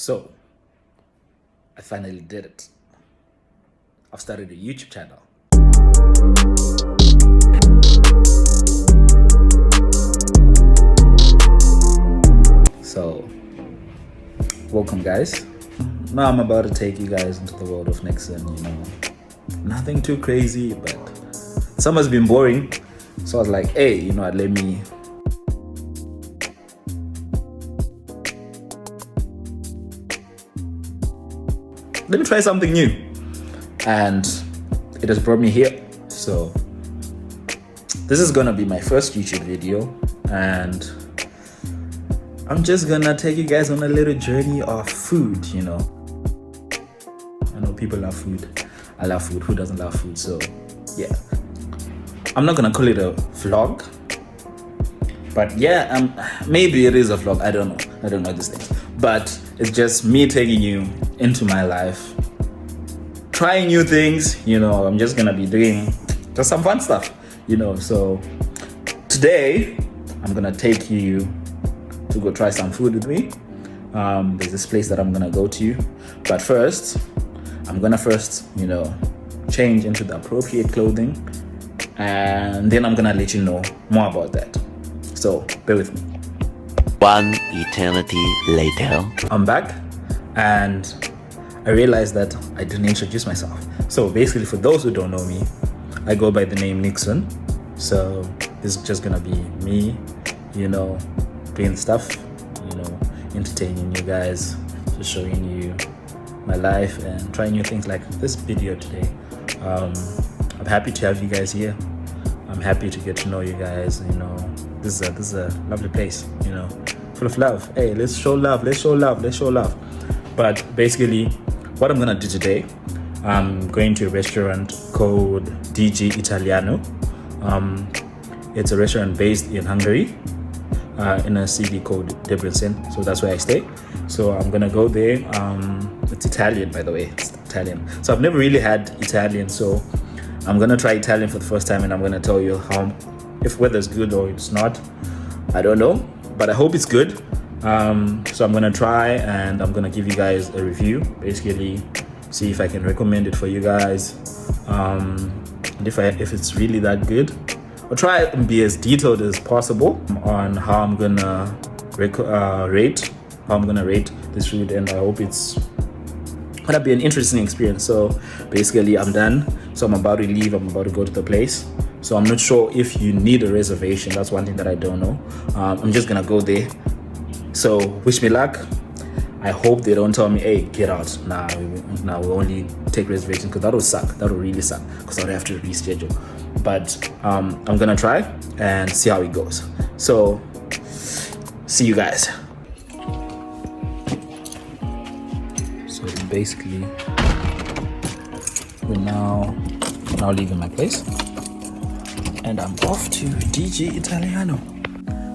So, I finally did it. I've started a YouTube channel. So, welcome guys. Now I'm about to take you guys into the world of Nixon, Nothing too crazy, but summer's been boring. So I was like, hey, let me try something new. And it has brought me here. So this is gonna be my first YouTube video, and I'm just gonna take you guys on a little journey of food, I know people love food. I love food. Who doesn't love food? So yeah, I'm not gonna call it a vlog, but yeah, maybe it is a vlog. I don't know these things, but it's just me taking you into my life, trying new things. I'm just gonna be doing just some fun stuff, So today I'm gonna take you to go try some food with me. There's this place that I'm gonna go to, but first I'm gonna change into the appropriate clothing, and then I'm gonna let you know more about that. So bear with me. One eternity later. I'm back, and I realized that I didn't introduce myself. So basically, for those who don't know me, I go by the name Nixon. So this is just gonna be me, doing stuff, entertaining you guys, just showing you my life and trying new things like this video today. I'm happy to have you guys here. I'm happy to get to know you guys. This is a lovely place, full of love. Hey, let's show love. But basically, what I'm gonna do today, I'm going to a restaurant called DG Italiano. It's a restaurant based in Hungary, in a city called Debrecen. So that's where I stay. So I'm gonna go there. It's Italian, by the way. It's Italian. So I've never really had Italian, so I'm gonna try Italian for the first time, and I'm gonna tell you whether it's good or it's not. I don't know, but I hope it's good. So I'm gonna try, and I'm gonna give you guys a review. Basically, see if I can recommend it for you guys. And if it's really that good, I'll try and be as detailed as possible on how I'm gonna rate this food, and I hope it's gonna be an interesting experience. So basically, I'm done. So I'm about to leave. I'm about to go to the place. So I'm not sure if you need a reservation. That's one thing that I don't know. I'm just gonna go there. So wish me luck. I hope they don't tell me, hey, get out. Nah, we only take reservations, because that would suck. That would really suck, because I would have to reschedule. But I'm gonna try and see how it goes. So see you guys. So basically, we're now leaving my place, and I'm off to DG Italiano.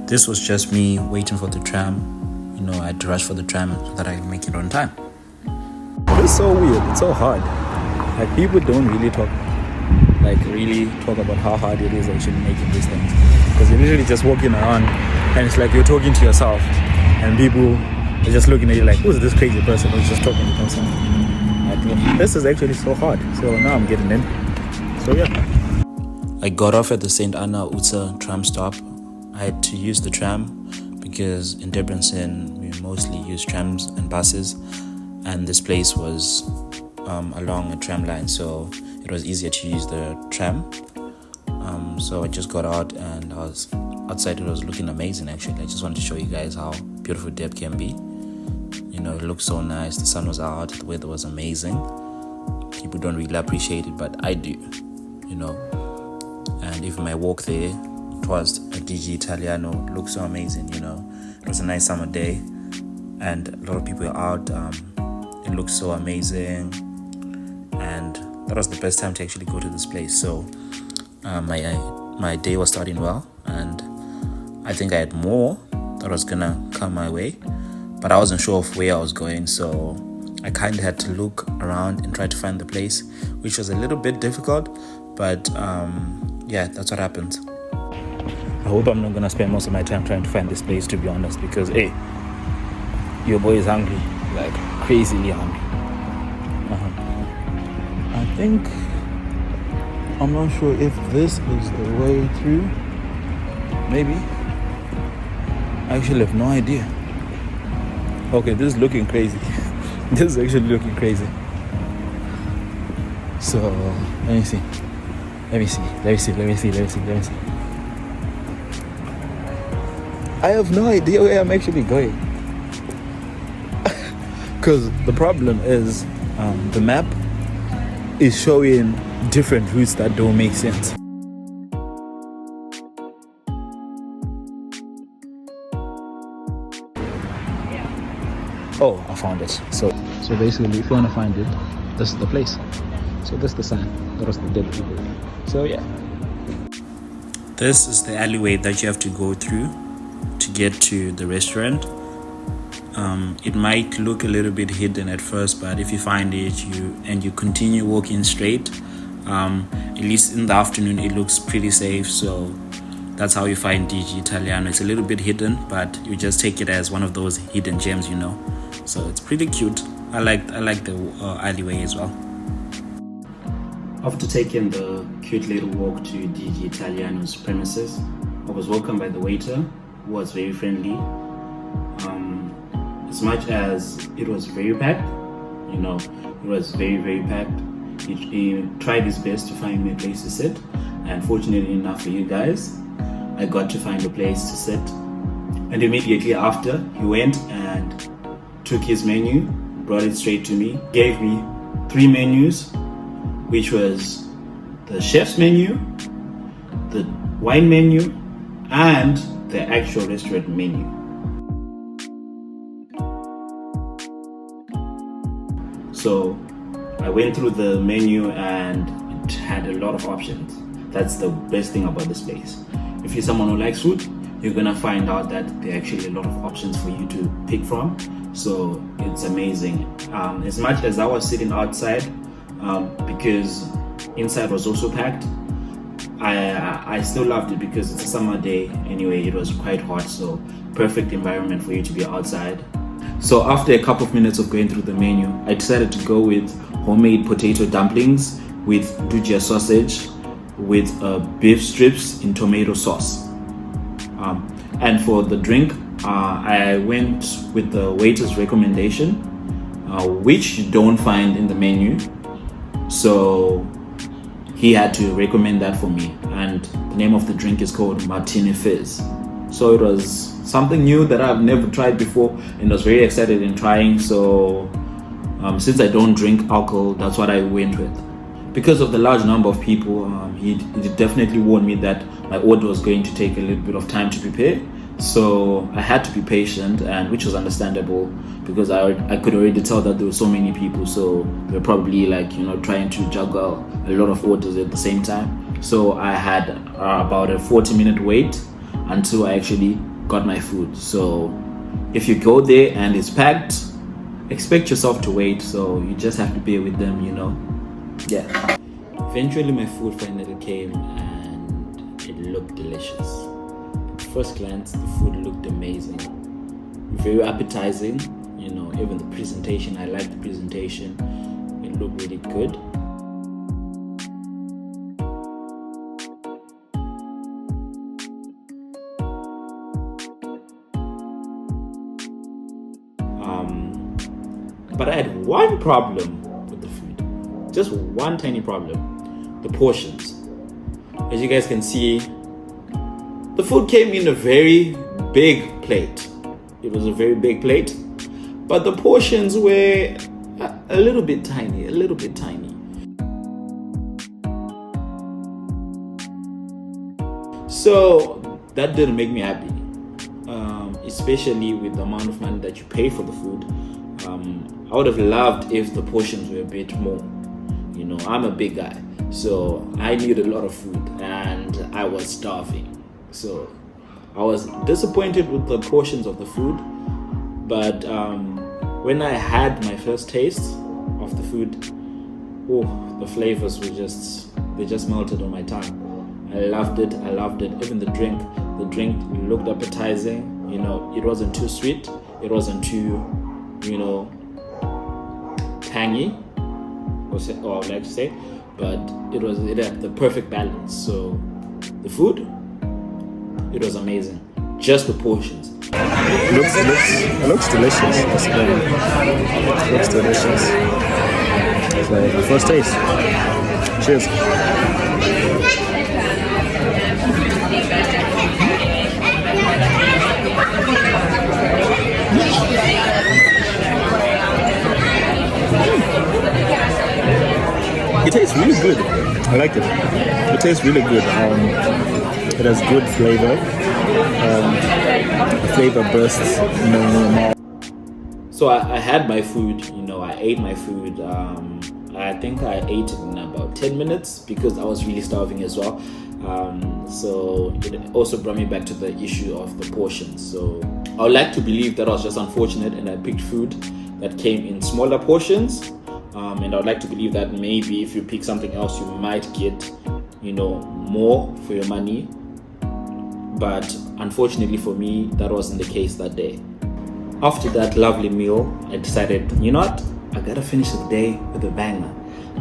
This was just me waiting for the tram. I had to rush for the tram so that I can make it on time. It's so weird. It's so hard. Like, people don't really talk about how hard it is actually making these things. Because you're literally just walking around, and it's like you're talking to yourself, and people are just looking at you like, who's this crazy person who's just talking to themselves? This is actually so hard. So now I'm getting in. So yeah. I got off at the St. Anna Uza tram stop. I had to use the tram because in Debrecen we mostly use trams and buses, and this place was along a tram line, so it was easier to use the tram. So I just got out, and I was outside. It was looking amazing, actually. I just wanted to show you guys how beautiful Deb can be. It looked so nice. The sun was out, the weather was amazing. People don't really appreciate it, but I do, And even my walk there towards a DG Italiano looked so amazing, It was a nice summer day, and a lot of people are out. It looked so amazing, and that was the best time to actually go to this place. So my day was starting well, and I think I had more that was gonna come my way, but I wasn't sure of where I was going, so I kind of had to look around and try to find the place, which was a little bit difficult, but yeah, that's what happened. I hope I'm not gonna spend most of my time trying to find this place, to be honest, because hey, your boy is hungry. like crazily hungry. I think, I'm not sure if this is the way through. Maybe. I actually have no idea. Okay, this is looking crazy. This is actually looking crazy. So, let me see. I have no idea where I'm actually going. Because the problem is, the map is showing different routes that don't make sense. Oh, I found it. So basically, if you want to find it, this is the place. So this is the sign. That was the dead people. So yeah. This is the alleyway that you have to go through to get to the restaurant. It might look a little bit hidden at first, but if you find it, you continue walking straight, at least in the afternoon, it looks pretty safe. So that's how you find DG Italiano. It's a little bit hidden, but you just take it as one of those hidden gems, So it's pretty cute. I like the alleyway as well. After taking the cute little walk to DG Italiano's premises, I was welcomed by the waiter, who was very friendly. As much as it was very packed, it was very, very packed. He tried his best to find me a place to sit, and fortunately enough for you guys, I got to find a place to sit. And immediately after, he went and took his menu, brought it straight to me, gave me 3 menus, which was the chef's menu, the wine menu, and the actual restaurant menu. So I went through the menu and it had a lot of options. That's the best thing about this place. If you're someone who likes food, you're gonna find out that there are actually a lot of options for you to pick from. So it's amazing. As much as I was sitting outside, because inside was also packed, I still loved it because it's a summer day anyway. It was quite hot, so perfect environment for you to be outside. So after a couple of minutes of going through the menu, I decided to go with homemade potato dumplings with Dujia sausage with beef strips in tomato sauce. And for the drink, I went with the waiter's recommendation, which you don't find in the menu. So he had to recommend that for me. And the name of the drink is called Martini Fizz. So it was something new that I've never tried before, and I was very excited in trying. So since I don't drink alcohol, that's what I went with. Because of the large number of people, he definitely warned me that my order was going to take a little bit of time to prepare. So I had to be patient, and which was understandable because I could already tell that there were so many people. So they're probably trying to juggle a lot of orders at the same time. So I had about a 40-minute wait until I actually got my food. So if you go there and it's packed, expect yourself to wait. So you just have to bear with them, Yeah. Eventually my food finally came and it looked delicious. At first glance, the food looked amazing. Very appetizing, even the presentation, I liked the presentation. It looked really good. But I had one problem with the food. Just one tiny problem. The portions. As you guys can see, the food came in a very big plate. It was a very big plate, but the portions were a little bit tiny. So that didn't make me happy, especially with the amount of money that you pay for the food. I would have loved if the portions were a bit more. I'm a big guy, so I need a lot of food and I was starving. So I was disappointed with the portions of the food, but when I had my first taste of the food, the flavors were just melted on my tongue. I loved it. Even the drink looked appetizing. It wasn't too sweet. It wasn't too, tangy, or I would like to say, but it had the perfect balance. So the food, it was amazing. Just the portions. Looks delicious. Looks delicious. So first taste. Cheers. It tastes really good. I like it. It tastes really good. It has good flavor. The flavor bursts in your mouth. So I had my food, I ate my food. I think I ate it in about 10 minutes because I was really starving as well. So it also brought me back to the issue of the portions. So I would like to believe that I was just unfortunate and I picked food that came in smaller portions. And I would like to believe that maybe if you pick something else, you might get, more for your money. But unfortunately for me, that wasn't the case that day. After that lovely meal, I decided, you know what? I gotta finish the day with a banger.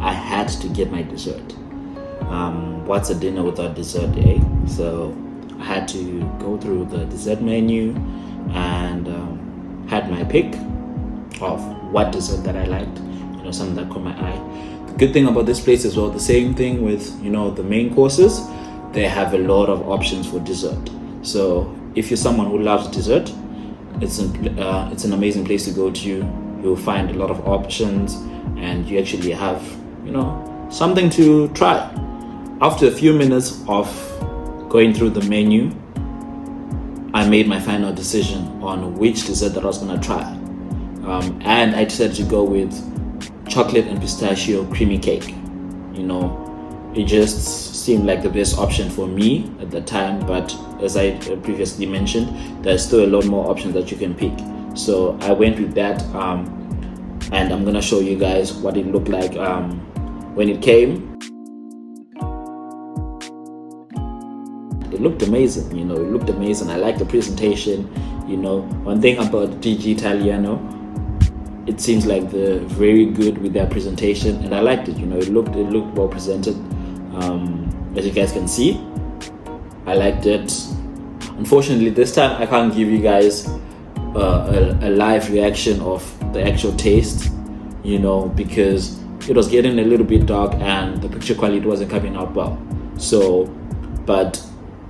I had to get my dessert. What's a dinner without dessert, eh? So I had to go through the dessert menu and had my pick of what dessert that I liked. Something that caught my eye. The good thing about this place as well, the same thing with the main courses, they have a lot of options for dessert. So if you're someone who loves dessert, it's an amazing place to go to. You'll find a lot of options and you actually have something to try. After a few minutes of going through the menu, I made my final decision on which dessert that I was going to try, and I decided to go with chocolate and pistachio creamy cake. It just seemed like the best option for me at the time, but as I previously mentioned, there's still a lot more options that you can pick. So I went with that, and I'm gonna show you guys what it looked like when it came. It looked amazing, it looked amazing. I like the presentation. One thing about DG Italiano, it seems like they're very good with their presentation, and I liked it. It looked well presented. As you guys can see, I liked it. Unfortunately, this time I can't give you guys a live reaction of the actual taste, because it was getting a little bit dark and the picture quality wasn't coming out well. So, but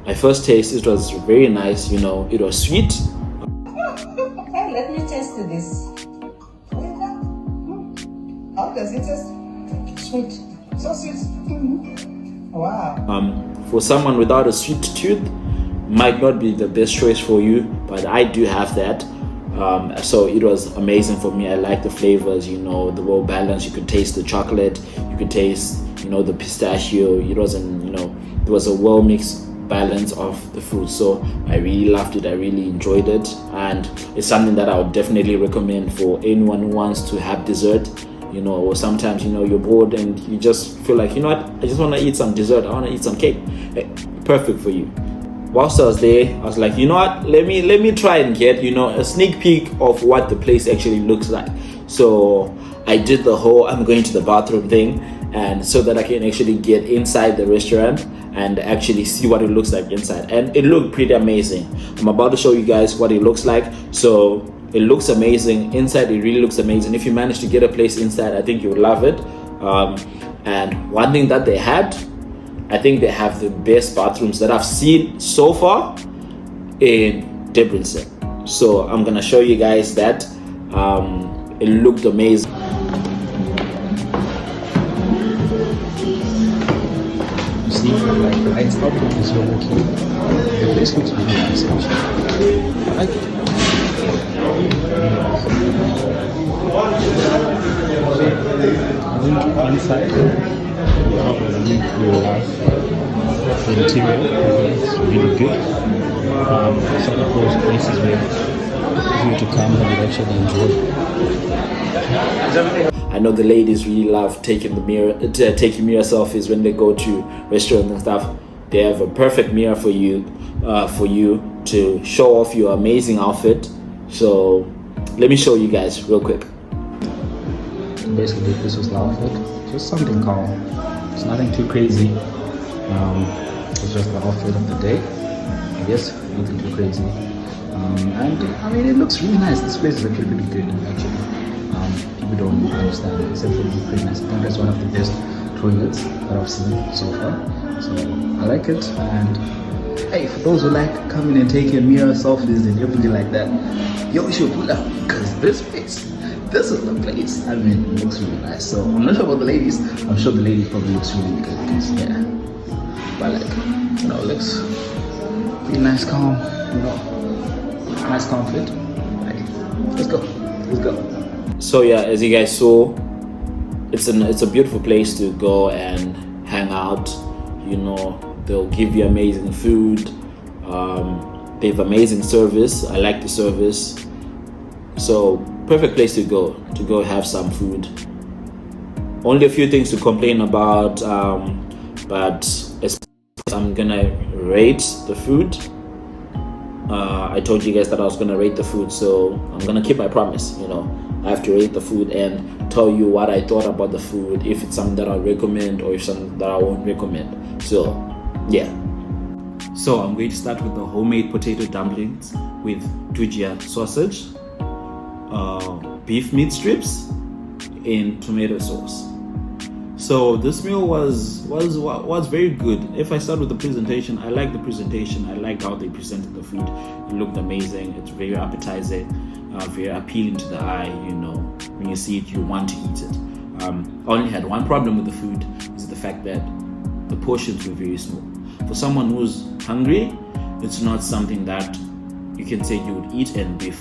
my first taste, it was very nice. It was sweet. Okay, let me test this. How does it taste? Sweet. So sweet. Mm-hmm. Wow. For someone without a sweet tooth, might not be the best choice for you, but I do have that. So it was amazing for me. I like the flavors, the well balanced. You could taste the chocolate, you could taste, the pistachio. It wasn't, there was a well mixed balance of the food. So I really loved it. I really enjoyed it, and it's something that I would definitely recommend for anyone who wants to have dessert. Or sometimes you're bored and you just feel like, I just want to eat some dessert, I want to eat some cake. Perfect for you. Whilst I was there, I was like, let me try and get a sneak peek of what the place actually looks like. So I did the whole I'm going to the bathroom thing, and so that I can actually get inside the restaurant and actually see what it looks like inside, and it looked pretty amazing. I'm about to show you guys what it looks like. So it looks amazing inside. It really looks amazing. If you manage to get a place inside, I think you would love it. And one thing that they had, I think they have the best bathrooms that I've seen so far in Debrecen. So I'm gonna show you guys that. It looked amazing. You see, like the lights up as you're walking. The place looks really nice actually. I like it. I think inside you have the interior is really good. Some of those places where you to come and you actually enjoy. I know the ladies really love taking mirror selfies when they go to restaurants and stuff. They have a perfect mirror for you to show off your amazing outfit. So let me show you guys real quick. basically this was the outfit. Just something calm. It's nothing too crazy. It's just the outfit of the day. I guess nothing too crazy. And I mean, it looks really nice. This place is actually pretty good, actually. People don't understand it. It's actually pretty nice. I think that's one of the best toilets that I've seen so far. So I like it. And hey, for those who like coming and taking mirror selfies and everything like that, yo, you should pull up, because this place, this is the place. I mean, it looks really nice. So I'm not sure about the ladies. I'm sure the ladies probably looks really good, because yeah, but like, you know, it looks really nice, calm, you know, nice, calm fit. Like, let's go. So yeah, as you guys saw, it's a beautiful place to go and hang out. You know, they'll give you amazing food. They have amazing service. I like the service. So perfect place to go have some food. Only a few things to complain about, but I'm gonna rate the food. I told you guys that I was gonna rate the food, so I'm gonna keep my promise. You know, I have to rate the food and tell you what I thought about the food, if it's something that I recommend or if something that I won't recommend. So yeah. So I'm going to start with the homemade potato dumplings with DG sausage, beef meat strips in tomato sauce. So this meal was very good. If I start with the presentation, I like the presentation. I liked how they presented the food. It looked amazing. It's very appetizing, very appealing to the eye. You know, when you see it, you want to eat it. I only had one problem with the food, is the fact that the portions were very small. For someone who's hungry, it's not something that you can say you would eat and be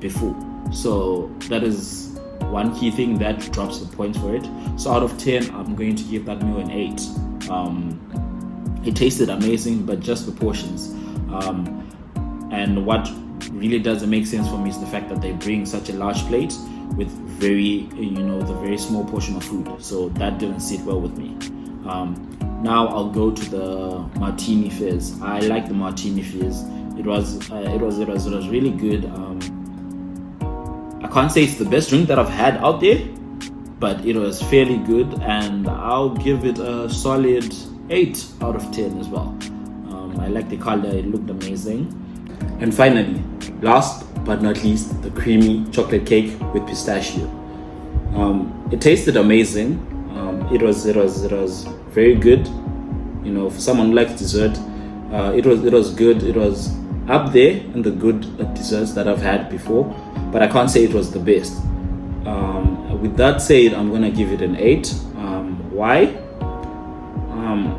full. So that is one key thing that drops the points for it. So out of 10, I'm going to give that meal an 8. It tasted amazing, but just the portions. And what really doesn't make sense for me is the fact that they bring such a large plate with the very small portion of food. So that didn't sit well with me. Now I'll go to the martini fizz. I like the martini fizz. It was really good. I can't say it's the best drink that I've had out there, but it was fairly good, and I'll give it a solid 8 out of 10 as well. I like the color, it looked amazing. And finally, last but not least, the creamy chocolate cake with pistachio. It tasted amazing. It was very good. You know, for someone who likes dessert, it was good. It was up there in the good desserts that I've had before, but I can't say it was the best. With that said, I'm gonna give it an 8. Why?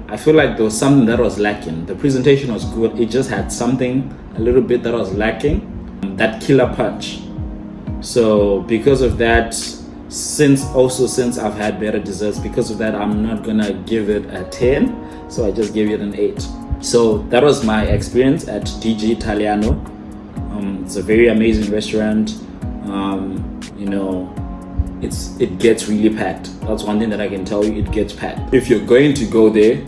I feel like there was something that was lacking. The presentation was good. It just had something a little bit that was lacking, that killer punch. So because of that, since I've had better desserts, because of that, I'm not gonna give it a 10. So I just gave it an 8. So that was my experience at DG Italiano. It's a very amazing restaurant. You know, it gets really packed. That's one thing that I can tell you, it gets packed. If you're going to go there,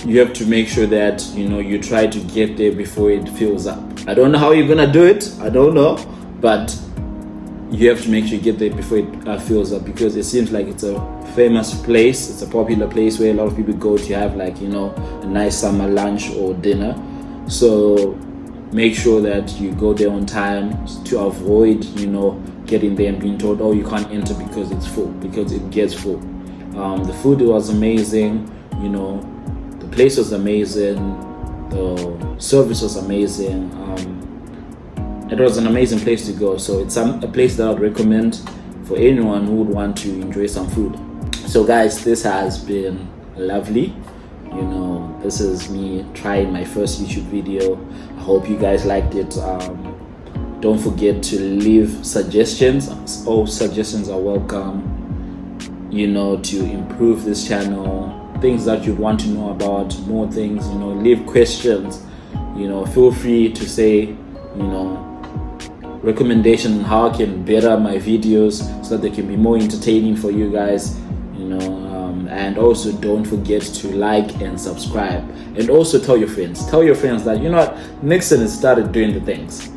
you have to make sure that, you know, you try to get there before it fills up. I don't know how you're gonna do it, I don't know, but you have to make sure you get there before it fills up, because it seems like it's a famous place. It's a popular place where a lot of people go to have, like, you know, a nice summer lunch or dinner. So make sure that you go there on time to avoid, you know, getting there and being told, oh, you can't enter because it's full, because it gets full. The food was amazing, you know, the place was amazing, the service was amazing. It was an amazing place to go. So it's a place that I'd recommend for anyone who would want to enjoy some food. So guys, this has been lovely. You know, this is me trying my first YouTube video. I hope you guys liked it. Don't forget to leave suggestions. All suggestions are welcome, you know, to improve this channel, things that you'd want to know about, more things, you know, leave questions, you know, feel free to say, you know, recommendation on how I can better my videos so that they can be more entertaining for you guys, you know. And also don't forget to like and subscribe, and also tell your friends that, you know what, Nixon has started doing the things.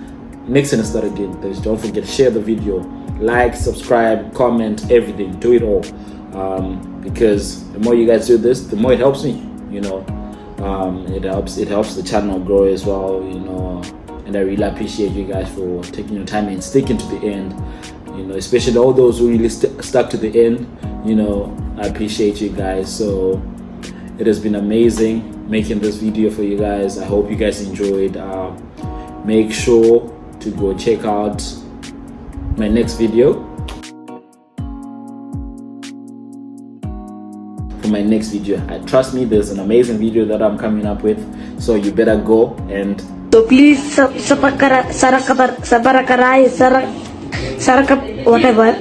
Nixon is started doing this. Don't forget to share the video, like, subscribe, comment, everything. Do it all, because the more you guys do this, the more it helps me. You know, it helps the channel grow as well. You know, and I really appreciate you guys for taking your time and sticking to the end. You know, especially all those who really stuck to the end. You know, I appreciate you guys. So it has been amazing making this video for you guys. I hope you guys enjoyed. Make sure to go check out my next video. For my next video, trust me, there's an amazing video that I'm coming up with, so you better go and so please whatever.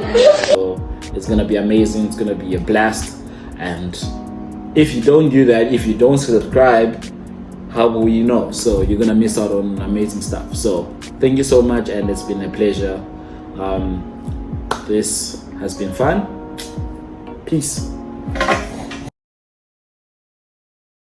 So it's gonna be amazing, it's gonna be a blast. And if you don't do that, if you don't subscribe, how will you know? So you're gonna miss out on amazing stuff. So thank you so much, and it's been a pleasure. This has been fun. Peace.